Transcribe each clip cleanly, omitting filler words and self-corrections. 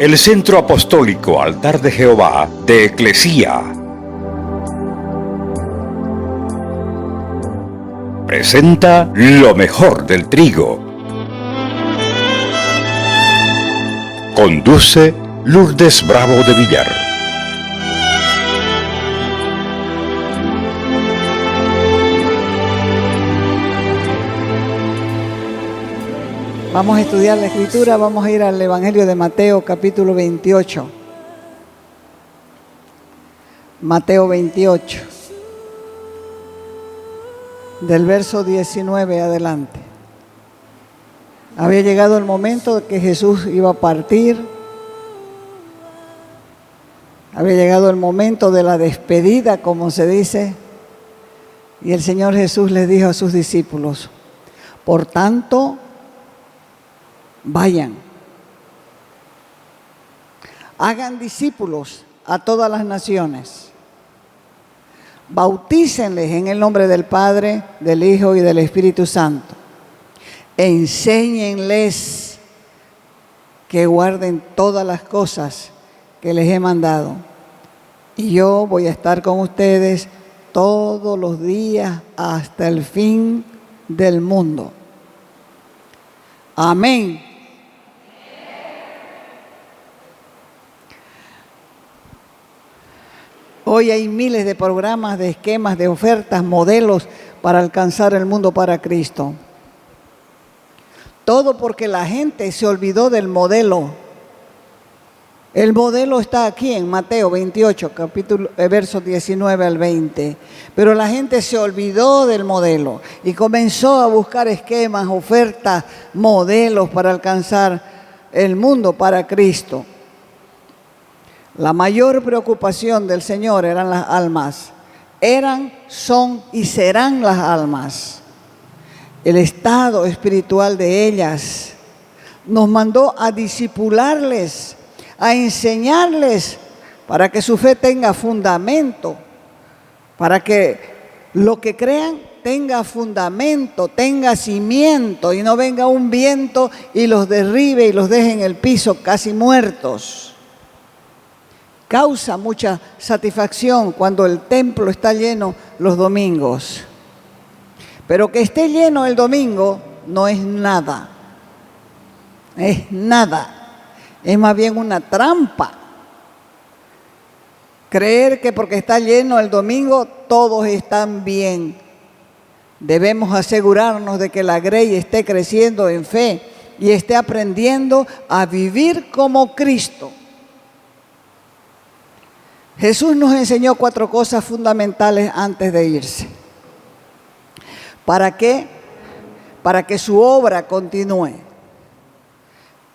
El Centro Apostólico Altar de Jehová de Eclesía presenta lo mejor del trigo. Conduce Lourdes Bravo de Villar. Vamos a estudiar la Escritura, vamos a ir al Evangelio de Mateo, capítulo 28. Mateo 28, del verso 19 adelante. Había llegado el momento de que Jesús iba a partir. Había llegado el momento de la despedida, como se dice. Y el Señor Jesús les dijo a sus discípulos: por tanto, vayan, hagan discípulos a todas las naciones, bautícenles en el nombre del Padre, del Hijo y del Espíritu Santo, enséñenles que guarden todas las cosas que les he mandado, y yo voy a estar con ustedes todos los días hasta el fin del mundo. Amén. Hoy hay miles de programas, de esquemas, de ofertas, modelos para alcanzar el mundo para Cristo. Todo porque la gente se olvidó del modelo. El modelo está aquí en Mateo 28, versos 19 al 20. Pero la gente se olvidó del modelo y comenzó a buscar esquemas, ofertas, modelos para alcanzar el mundo para Cristo. La mayor preocupación del Señor eran las almas. Eran, son y serán las almas. El estado espiritual de ellas. Nos mandó a discipularles, a enseñarles para que su fe tenga fundamento, para que lo que crean tenga fundamento, tenga cimiento y no venga un viento y los derribe y los deje en el piso casi muertos. Causa mucha satisfacción cuando el templo está lleno los domingos. Pero que esté lleno el domingo no es nada. Es nada. Es más bien una trampa. Creer que porque está lleno el domingo todos están bien. Debemos asegurarnos de que la grey esté creciendo en fe y esté aprendiendo a vivir como Cristo. Jesús nos enseñó 4 cosas fundamentales antes de irse. ¿Para qué? Para que su obra continúe.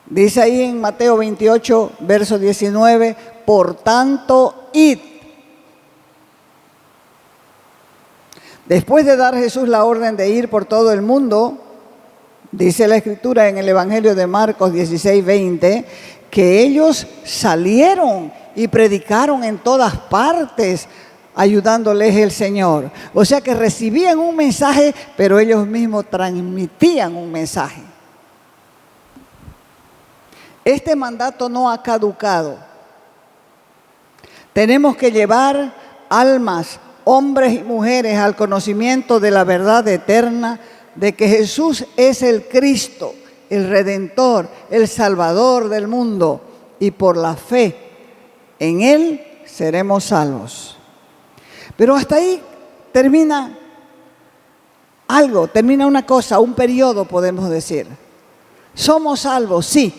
Dice ahí en Mateo 28, verso 19, por tanto, id. Después de dar Jesús la orden de ir por todo el mundo, dice la Escritura en el Evangelio de Marcos 16, 20, que ellos salieron y predicaron en todas partes, ayudándoles el Señor. O sea que recibían un mensaje, pero ellos mismos transmitían un mensaje. Este mandato no ha caducado. Tenemos que llevar almas, hombres y mujeres, al conocimiento de la verdad eterna, de que Jesús es el Cristo, el Redentor, el Salvador del mundo, y por la fe en Él seremos salvos. Pero hasta ahí termina algo, termina una cosa, un periodo, podemos decir. Somos salvos, sí.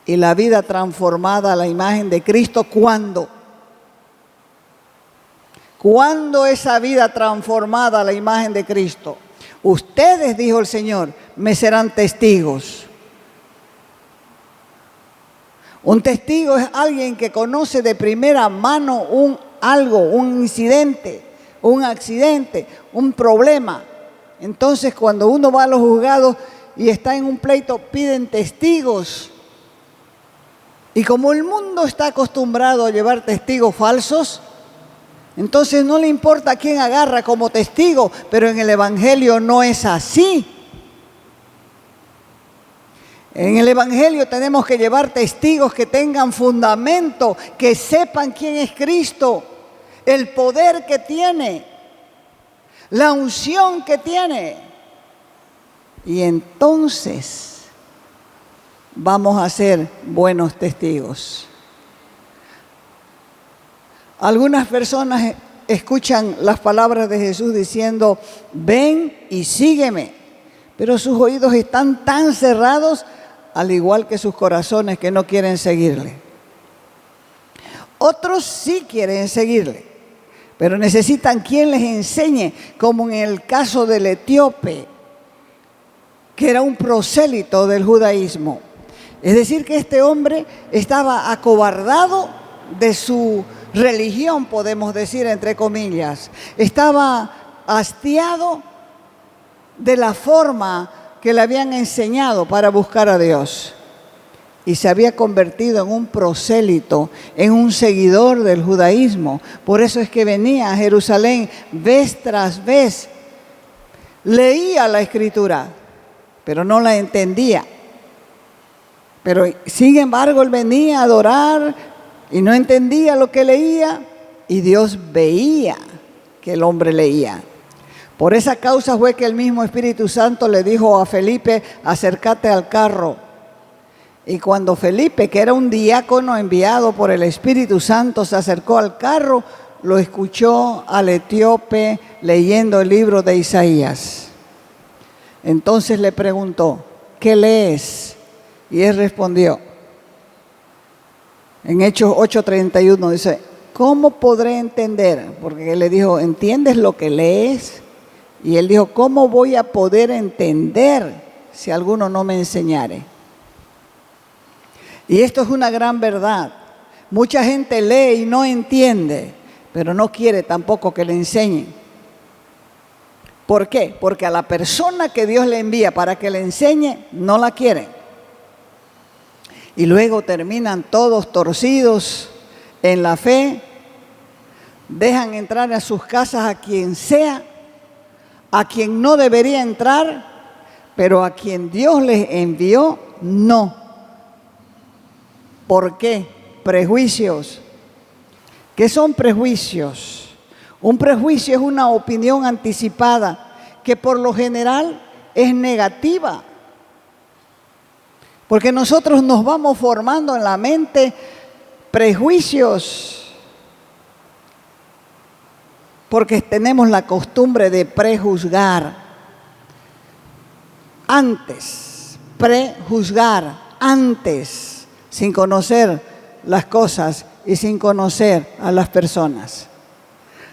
Y la vida transformada a la imagen de Cristo, ¿cuándo? ¿Cuándo esa vida transformada a la imagen de Cristo? Ustedes, dijo el Señor, me serán testigos. Un testigo es alguien que conoce de primera mano un incidente, un accidente, un problema. Entonces, cuando uno va a los juzgados y está en un pleito, piden testigos. Y como el mundo está acostumbrado a llevar testigos falsos, entonces no le importa a quién agarra como testigo, pero en el Evangelio no es así. En el Evangelio tenemos que llevar testigos que tengan fundamento, que sepan quién es Cristo, el poder que tiene, la unción que tiene. Y entonces vamos a ser buenos testigos. Algunas personas escuchan las palabras de Jesús diciendo, ven y sígueme, pero sus oídos están tan cerrados, al igual que sus corazones, que no quieren seguirle. Otros sí quieren seguirle, pero necesitan quien les enseñe, como en el caso del etíope, que era un prosélito del judaísmo. Es decir, que este hombre estaba acobardado de su religión, podemos decir entre comillas. Estaba hastiado de la forma que le habían enseñado para buscar a Dios. Y se había convertido en un prosélito, en un seguidor del judaísmo. Por eso es que venía a Jerusalén vez tras vez. Leía la Escritura, pero no la entendía. Pero sin embargo, él venía a adorar y no entendía lo que leía. Y Dios veía que el hombre leía. Por esa causa fue que el mismo Espíritu Santo le dijo a Felipe, acércate al carro. Y cuando Felipe, que era un diácono enviado por el Espíritu Santo, se acercó al carro, lo escuchó al etíope leyendo el libro de Isaías. Entonces le preguntó, ¿qué lees? Y él respondió, en Hechos 8:31 dice, ¿cómo podré entender? Porque él le dijo, ¿entiendes lo que lees? Y él dijo, ¿cómo voy a poder entender si alguno no me enseñare? Y esto es una gran verdad. Mucha gente lee y no entiende, pero no quiere tampoco que le enseñen. ¿Por qué? Porque a la persona que Dios le envía para que le enseñe, no la quieren. Y luego terminan todos torcidos en la fe, dejan entrar a sus casas a quien sea, a quien no debería entrar, pero a quien Dios les envió, no. ¿Por qué? Prejuicios. ¿Qué son prejuicios? Un prejuicio es una opinión anticipada que por lo general es negativa. Porque nosotros nos vamos formando en la mente prejuicios. Porque tenemos la costumbre de prejuzgar. Prejuzgar antes, sin conocer las cosas y sin conocer a las personas.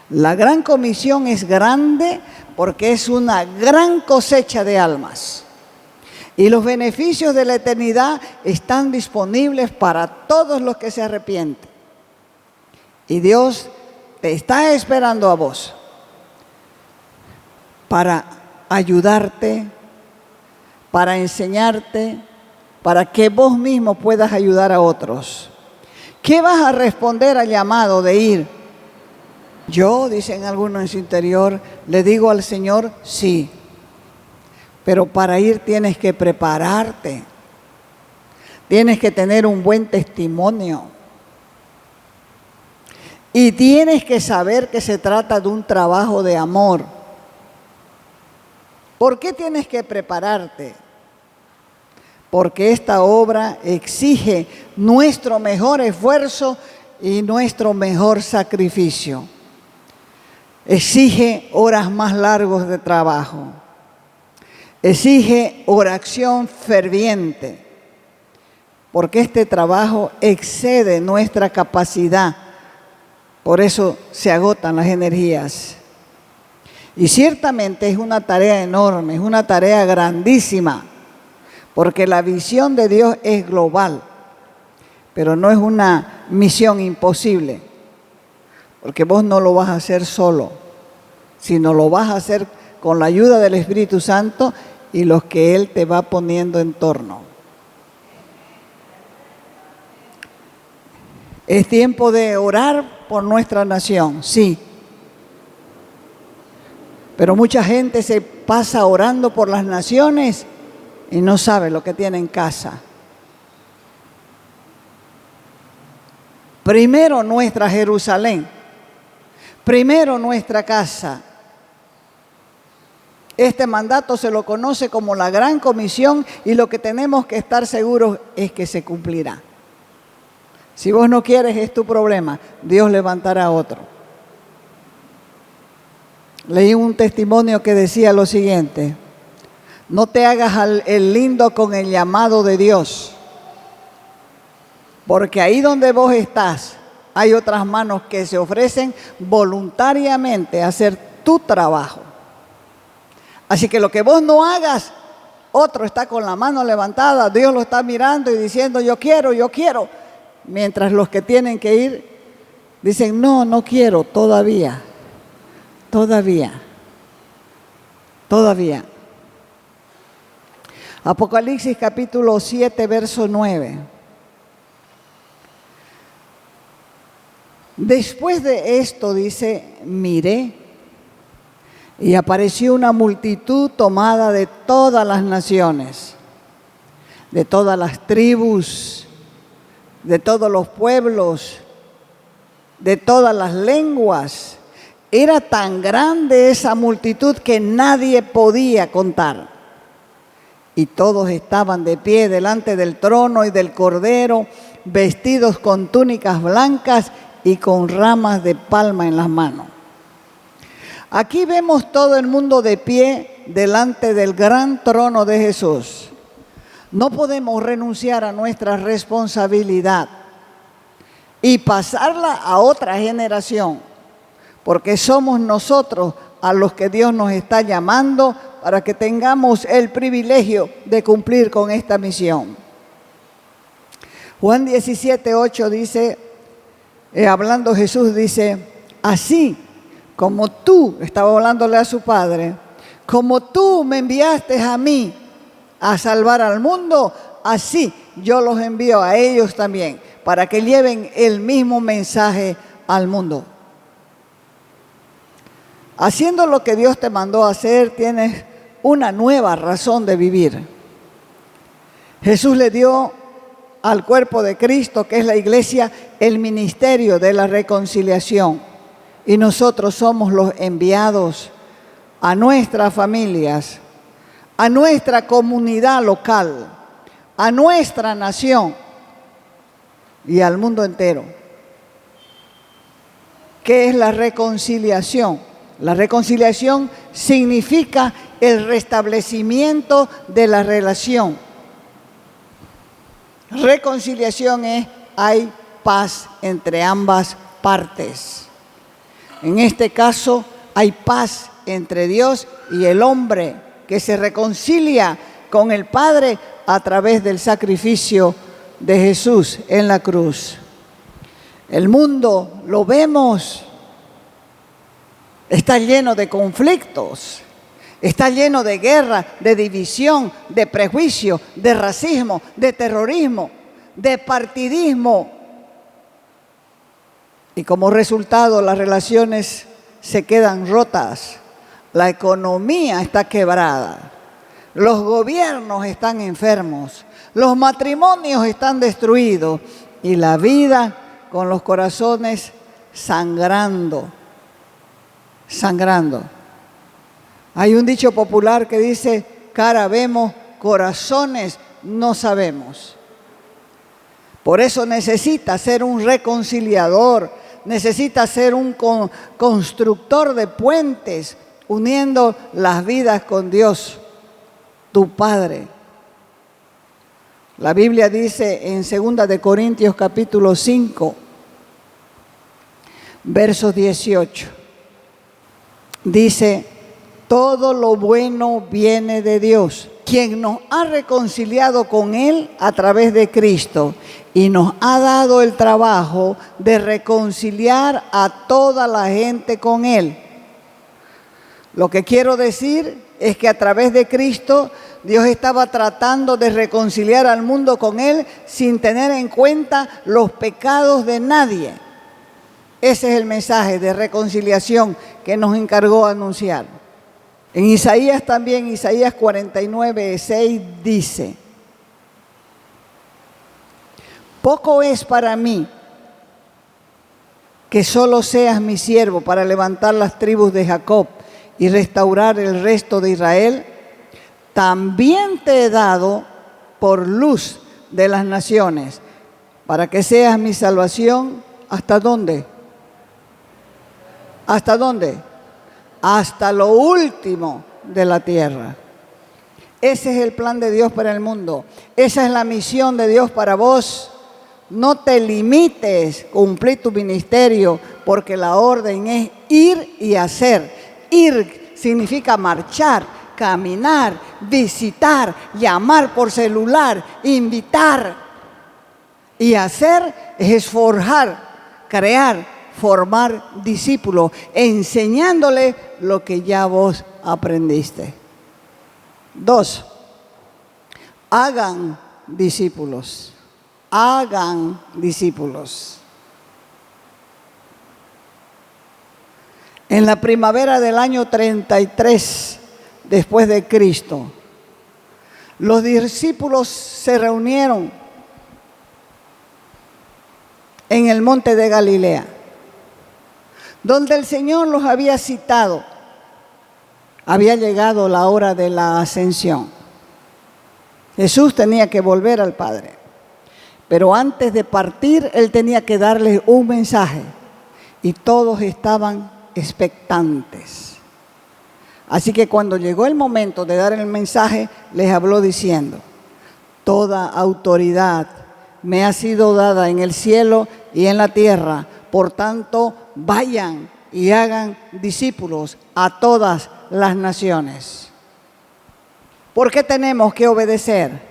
La gran comisión es grande porque es una gran cosecha de almas. Y los beneficios de la eternidad están disponibles para todos los que se arrepienten. Y Dios te está esperando a vos para ayudarte, para enseñarte, para que vos mismo puedas ayudar a otros. ¿Qué vas a responder al llamado de ir? Yo, dicen algunos en su interior, le digo al Señor, sí. Pero para ir tienes que prepararte. Tienes que tener un buen testimonio. Y tienes que saber que se trata de un trabajo de amor. ¿Por qué tienes que prepararte? Porque esta obra exige nuestro mejor esfuerzo y nuestro mejor sacrificio. Exige horas más largas de trabajo. Exige oración ferviente. Porque este trabajo excede nuestra capacidad. Por eso se agotan las energías. Y ciertamente es una tarea enorme, es una tarea grandísima. Porque la visión de Dios es global. Pero no es una misión imposible. Porque vos no lo vas a hacer solo, sino lo vas a hacer con la ayuda del Espíritu Santo y los que Él te va poniendo en torno. Es tiempo de orar por nuestra nación, sí. Pero mucha gente se pasa orando por las naciones y no sabe lo que tiene en casa. Primero nuestra Jerusalén, primero nuestra casa. Este mandato se lo conoce como la Gran Comisión y lo que tenemos que estar seguros es que se cumplirá. Si vos no quieres, es tu problema. Dios levantará otro. Leí un testimonio que decía lo siguiente: no te hagas el lindo con el llamado de Dios, porque ahí donde vos estás hay otras manos que se ofrecen voluntariamente a hacer tu trabajo. Así que lo que vos no hagas, otro está con la mano levantada, Dios lo está mirando y diciendo yo quiero, mientras los que tienen que ir dicen no quiero todavía. Apocalipsis capítulo 7, verso 9. Después de esto dice, miré y apareció una multitud tomada de todas las naciones, de todas las tribus, de todos los pueblos, de todas las lenguas. Era tan grande esa multitud que nadie podía contar. Y todos estaban de pie delante del trono y del Cordero, vestidos con túnicas blancas y con ramas de palma en las manos. Aquí vemos todo el mundo de pie delante del gran trono de Jesús. No podemos renunciar a nuestra responsabilidad y pasarla a otra generación, porque somos nosotros a los que Dios nos está llamando para que tengamos el privilegio de cumplir con esta misión. Juan 17:8 dice, hablando Jesús dice, así como tú, estaba hablándole a su Padre, como tú me enviaste a mí a salvar al mundo, así yo los envío a ellos también, para que lleven el mismo mensaje al mundo. Haciendo lo que Dios te mandó a hacer, tienes una nueva razón de vivir. Jesús le dio al cuerpo de Cristo, que es la iglesia, el ministerio de la reconciliación. Y nosotros somos los enviados a nuestras familias, a nuestra comunidad local, a nuestra nación y al mundo entero. ¿Qué es la reconciliación? La reconciliación significa el restablecimiento de la relación. Reconciliación es, hay paz entre ambas partes. En este caso, hay paz entre Dios y el hombre que se reconcilia con el Padre a través del sacrificio de Jesús en la cruz. El mundo, lo vemos, está lleno de conflictos, está lleno de guerra, de división, de prejuicio, de racismo, de terrorismo, de partidismo. Y como resultado, las relaciones se quedan rotas, la economía está quebrada, los gobiernos están enfermos, los matrimonios están destruidos y la vida con los corazones sangrando. Hay un dicho popular que dice, cara vemos, corazones no sabemos. Por eso necesita ser un reconciliador, necesita ser un constructor de puentes, uniendo las vidas con Dios, tu Padre. La Biblia dice en 2 de Corintios capítulo 5, verso 18, dice, todo lo bueno viene de Dios, quien nos ha reconciliado con Él a través de Cristo y nos ha dado el trabajo de reconciliar a toda la gente con Él. Lo que quiero decir es que a través de Cristo Dios estaba tratando de reconciliar al mundo con Él sin tener en cuenta los pecados de nadie. Ese es el mensaje de reconciliación que nos encargó anunciar. En Isaías también, Isaías 49:6 dice: poco es para mí que solo seas mi siervo para levantar las tribus de Jacob y restaurar el resto de Israel. También te he dado por luz de las naciones, para que seas mi salvación. ¿Hasta dónde? ¿Hasta dónde? Hasta lo último de la tierra. Ese es el plan de Dios para el mundo. Esa es la misión de Dios para vos. No te limites a cumplir tu ministerio, porque la orden es ir y hacer. Ir significa marchar, caminar, visitar, llamar por celular, invitar. Y hacer es forjar, crear, formar discípulos, enseñándole lo que ya vos aprendiste. 2, hagan discípulos. Hagan discípulos. En la primavera del año 33 después de Cristo, los discípulos se reunieron en el monte de Galilea, donde el Señor los había citado. Había llegado la hora de la ascensión. Jesús tenía que volver al Padre. Pero antes de partir, Él tenía que darles un mensaje. Y todos estaban expectantes. Así que cuando llegó el momento de dar el mensaje, les habló diciendo: toda autoridad me ha sido dada en el cielo y en la tierra. Por tanto, vayan y hagan discípulos a todas las naciones. ¿Por qué tenemos que obedecer?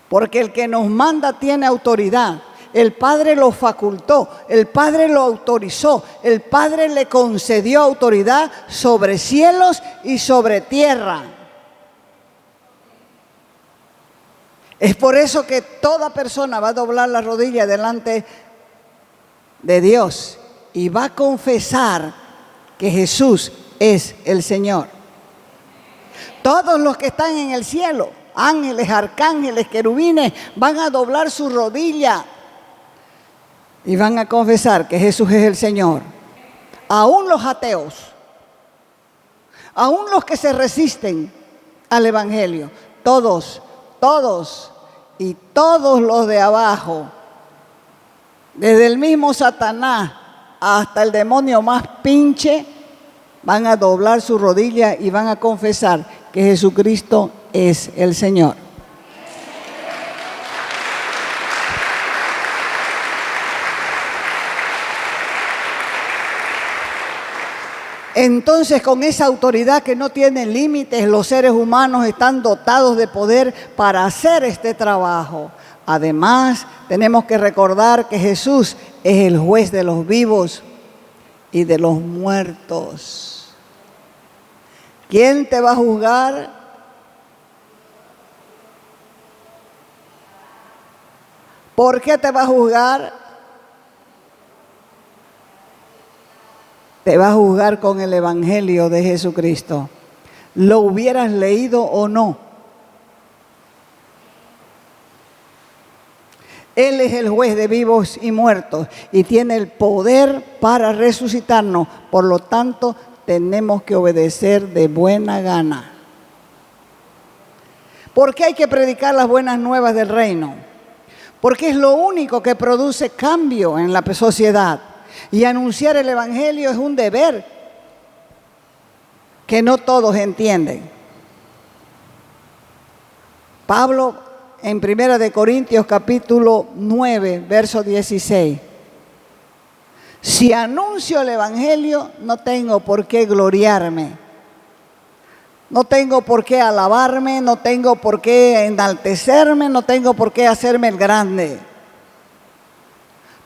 Porque el que nos manda tiene autoridad. El Padre lo facultó, el Padre lo autorizó, el Padre le concedió autoridad sobre cielos y sobre tierra. Es por eso que toda persona va a doblar la rodilla delante de Dios y va a confesar que Jesús es el Señor. Todos los que están en el cielo, ángeles, arcángeles, querubines, van a doblar su rodilla y van a confesar que Jesús es el Señor. Aún los ateos, aún los que se resisten al Evangelio, todos y todos los de abajo, desde el mismo Satanás hasta el demonio más pinche, van a doblar su rodilla y van a confesar que Jesucristo es el Señor. Entonces, con esa autoridad que no tiene límites, los seres humanos están dotados de poder para hacer este trabajo. Además, tenemos que recordar que Jesús es el juez de los vivos y de los muertos. ¿Quién te va a juzgar? ¿Por qué te va a juzgar? Te va a juzgar con el Evangelio de Jesucristo. ¿Lo hubieras leído o no? Él es el juez de vivos y muertos y tiene el poder para resucitarnos. Por lo tanto, tenemos que obedecer de buena gana. ¿Por qué hay que predicar las buenas nuevas del reino? Porque es lo único que produce cambio en la sociedad. Y anunciar el Evangelio es un deber que no todos entienden. Pablo, en 1 de Corintios capítulo 9, verso 16. Si anuncio el Evangelio, no tengo por qué gloriarme. No tengo por qué alabarme, no tengo por qué enaltecerme, no tengo por qué hacerme el grande.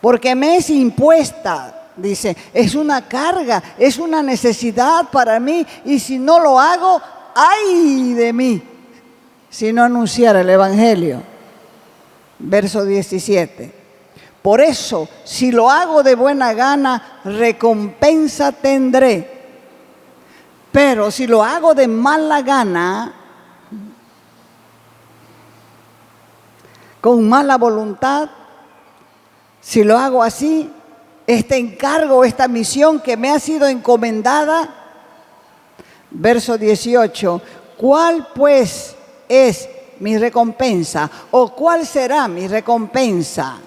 Porque me es impuesta, dice, es una carga, es una necesidad para mí. Y si no lo hago, ¡ay de mí! Si no anunciara el Evangelio. Verso 17. Por eso, si lo hago de buena gana, recompensa tendré. Pero si lo hago de mala gana, con mala voluntad, si lo hago así, este encargo, esta misión que me ha sido encomendada, verso 18, ¿cuál pues es mi recompensa? ¿O cuál será mi recompensa?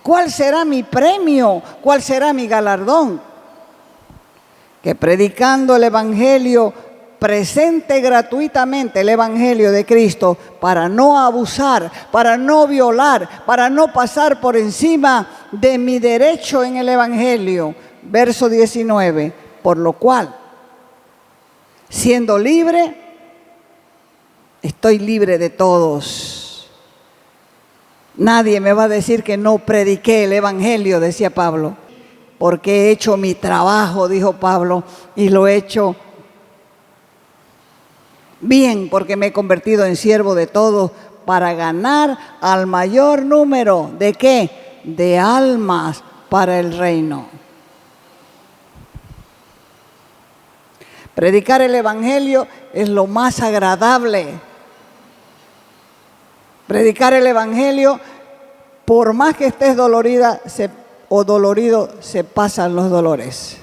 ¿Cuál será mi premio? ¿Cuál será mi galardón? Que predicando el Evangelio, presente gratuitamente el Evangelio de Cristo para no abusar, para no violar, para no pasar por encima de mi derecho en el Evangelio. Verso 19, por lo cual, siendo libre, estoy libre de todos. Nadie me va a decir que no prediqué el Evangelio, decía Pablo, porque he hecho mi trabajo, dijo Pablo, y lo he hecho bien, porque me he convertido en siervo de todos para ganar al mayor número, ¿de qué? De almas para el reino. Predicar el Evangelio es lo más agradable. Predicar el Evangelio, por más que estés dolorida o dolorido, se pasan los dolores.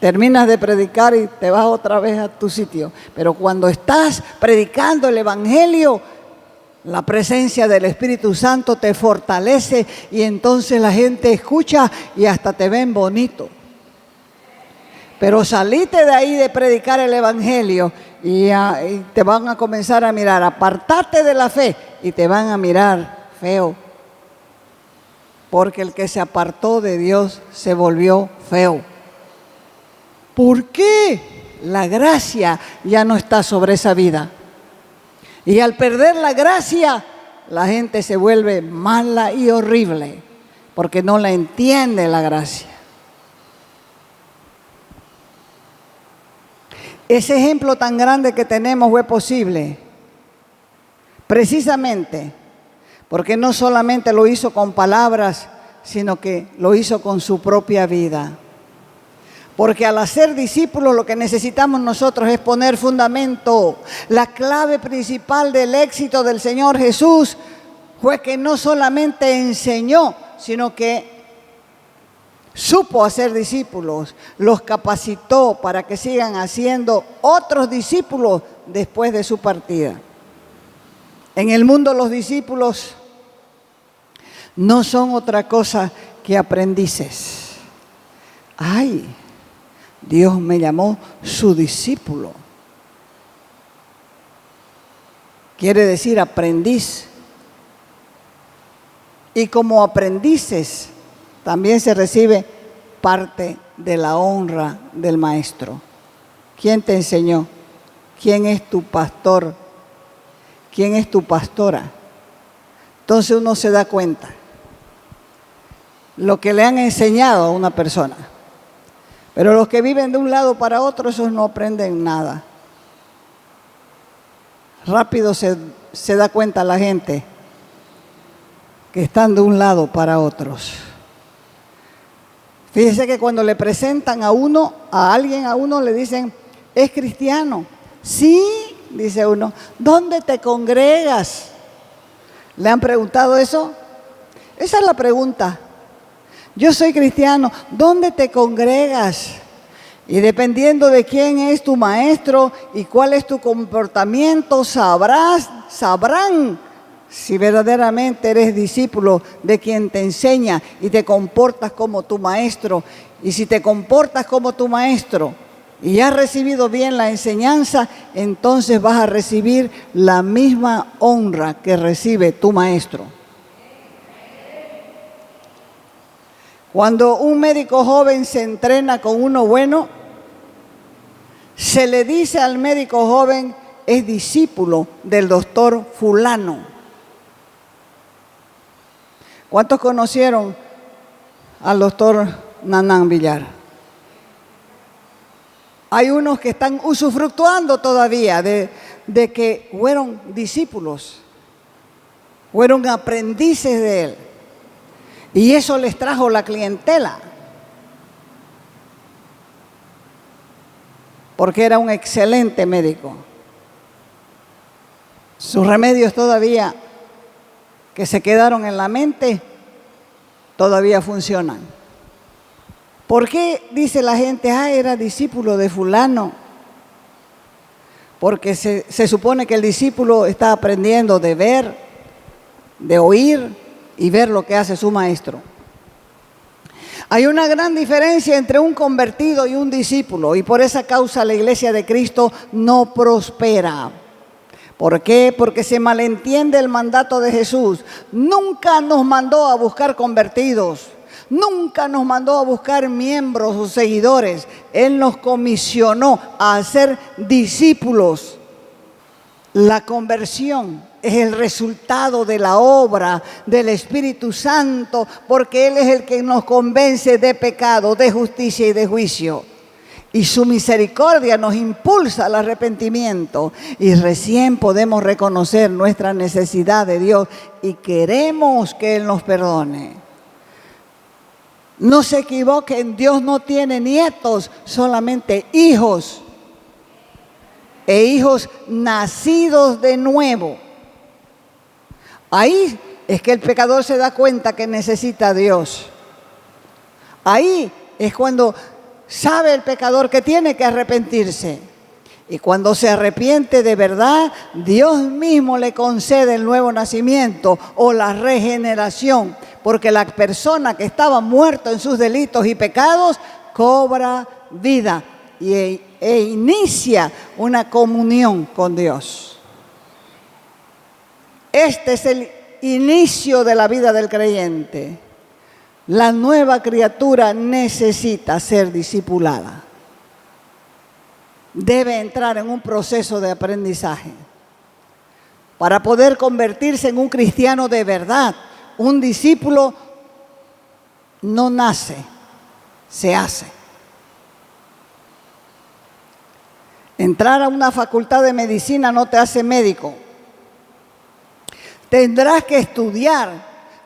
Terminas de predicar y te vas otra vez a tu sitio. Pero cuando estás predicando el Evangelio, la presencia del Espíritu Santo te fortalece y entonces la gente escucha y hasta te ven bonito. Pero salite de ahí de predicar el Evangelio y te van a comenzar a mirar. Apartate de la fe y te van a mirar feo. Porque el que se apartó de Dios se volvió feo. ¿Por qué? La gracia ya no está sobre esa vida. Y al perder la gracia, la gente se vuelve mala y horrible, porque no la entiende la gracia. Ese ejemplo tan grande que tenemos fue posible precisamente porque no solamente lo hizo con palabras, sino que lo hizo con su propia vida. Porque al hacer discípulos lo que necesitamos nosotros es poner fundamento. La clave principal del éxito del Señor Jesús fue que no solamente enseñó, sino que supo hacer discípulos, los capacitó para que sigan haciendo otros discípulos después de su partida. En el mundo los discípulos no son otra cosa que aprendices. ¡Ay! Dios me llamó su discípulo. Quiere decir aprendiz. Y como aprendices también se recibe parte de la honra del maestro. ¿Quién te enseñó? ¿Quién es tu pastor? ¿Quién es tu pastora? Entonces uno se da cuenta lo que le han enseñado a una persona. Pero los que viven de un lado para otro, esos no aprenden nada. Rápido se da cuenta la gente que están de un lado para otros. Fíjese que cuando le presentan a alguien le dicen, ¿es cristiano? Sí, dice uno. ¿Dónde te congregas? ¿Le han preguntado eso? Esa es la pregunta. Yo soy cristiano, ¿dónde te congregas? Y dependiendo de quién es tu maestro y cuál es tu comportamiento, sabrán si verdaderamente eres discípulo de quien te enseña y te comportas como tu maestro. Y si te comportas como tu maestro y has recibido bien la enseñanza, entonces vas a recibir la misma honra que recibe tu maestro. Cuando un médico joven se entrena con uno bueno, se le dice al médico joven, es discípulo del doctor fulano. ¿Cuántos conocieron al doctor Nanán Villar? Hay unos que están usufructuando todavía de que fueron discípulos, fueron aprendices de él. Y eso les trajo la clientela. porque era un excelente médico. Sus remedios todavía que se quedaron en la mente todavía funcionan. ¿Por qué dice la gente, era discípulo de fulano? Porque se supone que el discípulo está aprendiendo de ver, de oír y ver lo que hace su maestro. Hay una gran diferencia entre un convertido y un discípulo, y por esa causa la Iglesia de Cristo no prospera. ¿Por qué? Porque se malentiende el mandato de Jesús. Nunca nos mandó a buscar convertidos, nunca nos mandó a buscar miembros o seguidores. Él nos comisionó a ser discípulos. La conversión es el resultado de la obra del Espíritu Santo, porque Él es el que nos convence de pecado, de justicia y de juicio. Y su misericordia nos impulsa al arrepentimiento, y recién podemos reconocer nuestra necesidad de Dios y queremos que Él nos perdone. No se equivoquen, Dios no tiene nietos, solamente hijos. E hijos nacidos de nuevo. Ahí es que el pecador se da cuenta que necesita a Dios. Ahí es cuando sabe el pecador que tiene que arrepentirse. Y cuando se arrepiente de verdad, Dios mismo le concede el nuevo nacimiento o la regeneración. Porque la persona que estaba muerta en sus delitos y pecados cobra vida e inicia una comunión con Dios. Este es el inicio de la vida del creyente. La nueva criatura necesita ser discipulada. Debe entrar en un proceso de aprendizaje para poder convertirse en un cristiano de verdad. Un discípulo no nace, se hace. Entrar a una facultad de medicina no te hace médico. Tendrás que estudiar,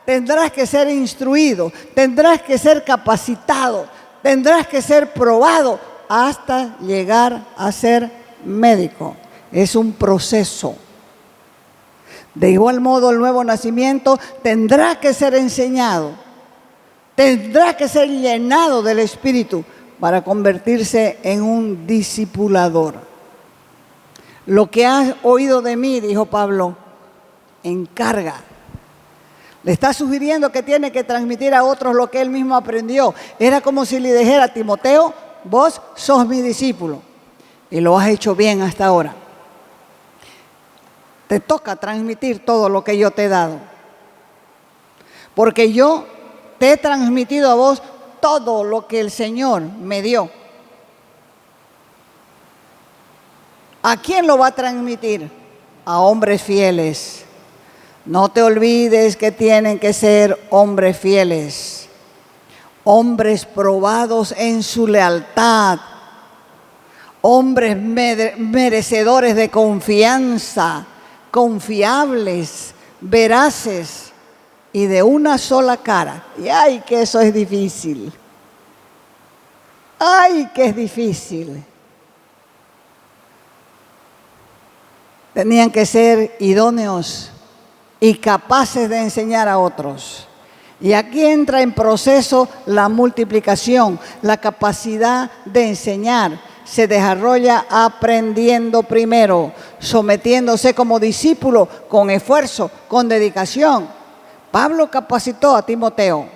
tendrás que ser instruido, tendrás que ser capacitado, tendrás que ser probado hasta llegar a ser médico. Es un proceso. De igual modo, el nuevo nacimiento tendrá que ser enseñado, tendrá que ser llenado del Espíritu para convertirse en un discipulador. Lo que has oído de mí, dijo Pablo, encarga. Le está sugiriendo que tiene que transmitir a otros lo que él mismo aprendió. Era como si le dijera a Timoteo, vos sos mi discípulo y lo has hecho bien hasta ahora. Te toca transmitir todo lo que yo te he dado. Porque yo te he transmitido a vos todo lo que el Señor me dio. ¿A quién lo va a transmitir? A hombres fieles. No te olvides que tienen que ser hombres fieles, hombres probados en su lealtad, hombres merecedores de confianza, confiables, veraces y de una sola cara. Y ¡ay, que eso es difícil! ¡Ay, que es difícil! Tenían que ser idóneos y capaces de enseñar a otros. Y aquí entra en proceso la multiplicación, la capacidad de enseñar. Se desarrolla aprendiendo primero, sometiéndose como discípulo, con esfuerzo, con dedicación. Pablo capacitó a Timoteo.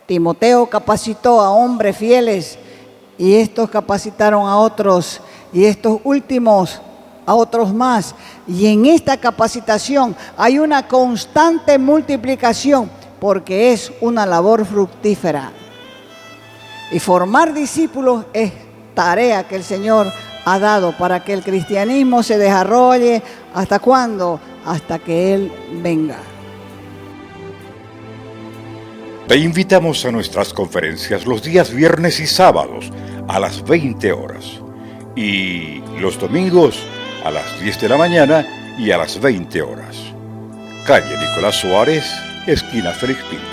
Timoteo capacitó a hombres fieles y estos capacitaron a otros y estos últimos a otros más. Y en esta capacitación hay una constante multiplicación porque es una labor fructífera. Y formar discípulos es tarea que el Señor ha dado para que el cristianismo se desarrolle. ¿Hasta cuándo? Hasta que Él venga. Te invitamos a nuestras conferencias los días viernes y sábados a las 20 horas y los domingos a las 10 de la mañana y a las 20 horas. Calle Nicolás Suárez, esquina Félix Pinto.